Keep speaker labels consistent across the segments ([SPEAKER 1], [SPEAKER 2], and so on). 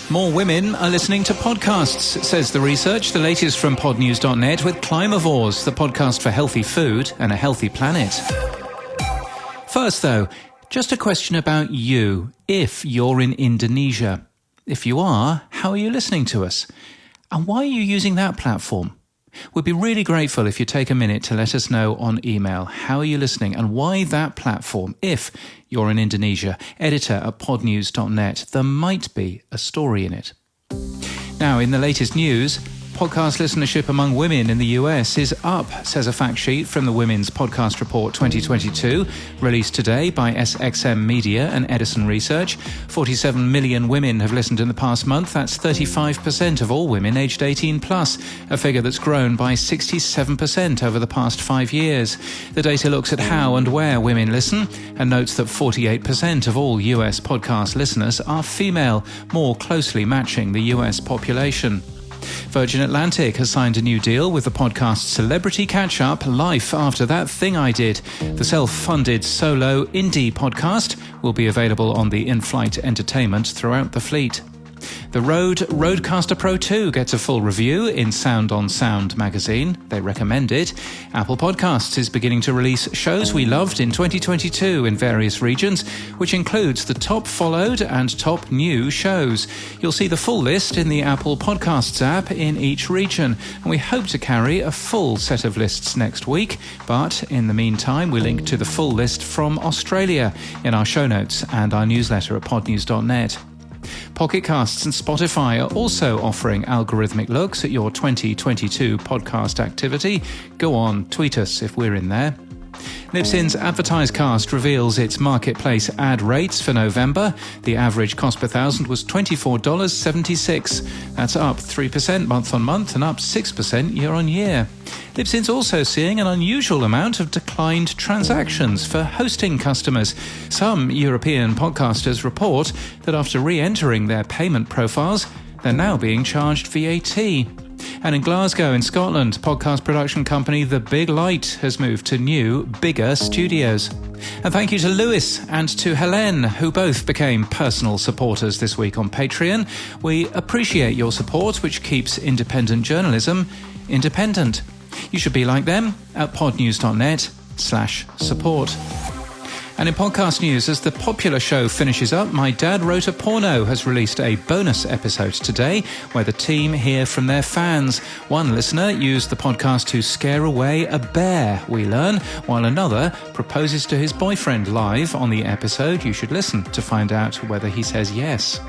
[SPEAKER 1] More women are listening to podcasts, says the research. The latest from Podnews.net with Climavores, the podcast for healthy food and a healthy planet. First, though, just a question about you, if you're in Indonesia. If you are, how are you listening to us? And why are you using that platform? We'd be really grateful if you take a minute to let us know on email how are you listening and why that platform, if you're in Indonesia. editor@podnews.net. There might be a story in it. Now, in the latest news, podcast listenership among women in the US is up, says a fact sheet from the Women's Podcast Report 2022, released today by SXM Media and Edison Research. 47 million women have listened in the past month. That's 35% of all women aged 18 plus, a figure that's grown by 67% over the past 5 years. The data looks at how and where women listen and notes that 48% of all US podcast listeners are female, more closely matching the US population. Virgin Atlantic has signed a new deal with the podcast Celebrity Catch-Up, Life After That Thing I Did. The self-funded solo indie podcast will be available on the in-flight entertainment throughout the fleet. The RødeCaster Pro II gets a full review in Sound on Sound magazine. They recommend it. Apple Podcasts is beginning to release shows we loved in 2022 in various regions, which includes the top followed and top new shows. You'll see the full list in the Apple Podcasts app in each region, and we hope to carry a full set of lists next week. But in the meantime, we link to the full list from Australia in our show notes and our newsletter at podnews.net. Pocket Casts and Spotify are also offering algorithmic looks at your 2022 podcast activity. Go on, tweet us if we're in there. Libsyn's AdvertiseCast reveals its marketplace ad rates for November. The average cost per thousand was $24.76. That's up 3% month on month and up 6% year on year. Libsyn's also seeing an unusual amount of declined transactions for hosting customers. Some European podcasters report that after re-entering their payment profiles, they're now being charged VAT. And in Glasgow, in Scotland, podcast production company The Big Light has moved to new, bigger studios. And thank you to Lewis and to Helene, who both became personal supporters this week on Patreon. We appreciate your support, which keeps independent journalism independent. You should be like them at podnews.net/support. And in podcast news, as the popular show finishes up, My Dad Wrote a Porno has released a bonus episode today where the team hear from their fans. One listener used the podcast to scare away a bear, we learn, while another proposes to his boyfriend live on the episode. You should listen to find out whether he says yes.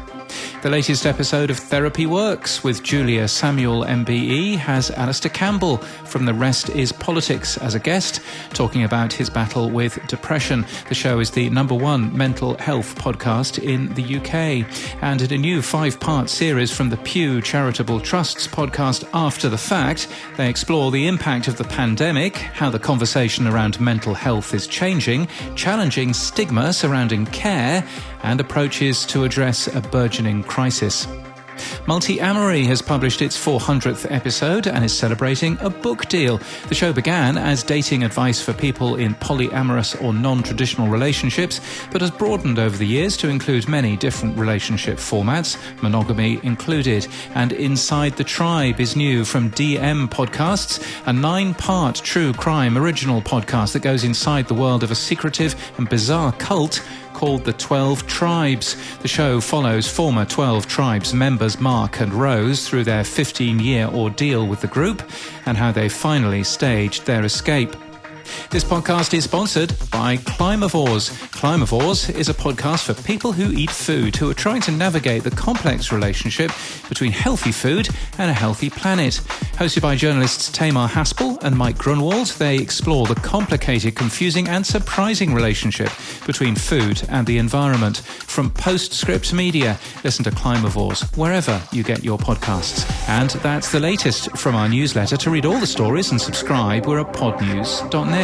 [SPEAKER 1] The latest episode of Therapy Works with Julia Samuel MBE has Alistair Campbell from The Rest is Politics as a guest, talking about his battle with depression. The show is the #1 mental health podcast in the UK. And in a new 5-part series from the Pew Charitable Trust's podcast After the Fact, they explore the impact of the pandemic, how the conversation around mental health is changing, challenging stigma surrounding care, and approaches to address a burgeoning crisis. Multi-Amory has published its 400th episode and is celebrating a book deal. The show began as dating advice for people in polyamorous or non-traditional relationships, but has broadened over the years to include many different relationship formats, monogamy included. And Inside the Tribe is new from DM Podcasts, a 9-part true crime original podcast that goes inside the world of a secretive and bizarre cult called the 12 Tribes. The show follows former 12 Tribes members Mark and Rose through their 15-year ordeal with the group and how they finally staged their escape. This podcast is sponsored by Climavores. Climavores is a podcast for people who eat food, who are trying to navigate the complex relationship between healthy food and a healthy planet. Hosted by journalists Tamar Haspel and Mike Grunwald, they explore the complicated, confusing and surprising relationship between food and the environment. From Postscript Media, listen to Climavores wherever you get your podcasts. And that's the latest from our newsletter. To read all the stories and subscribe, we're at podnews.net.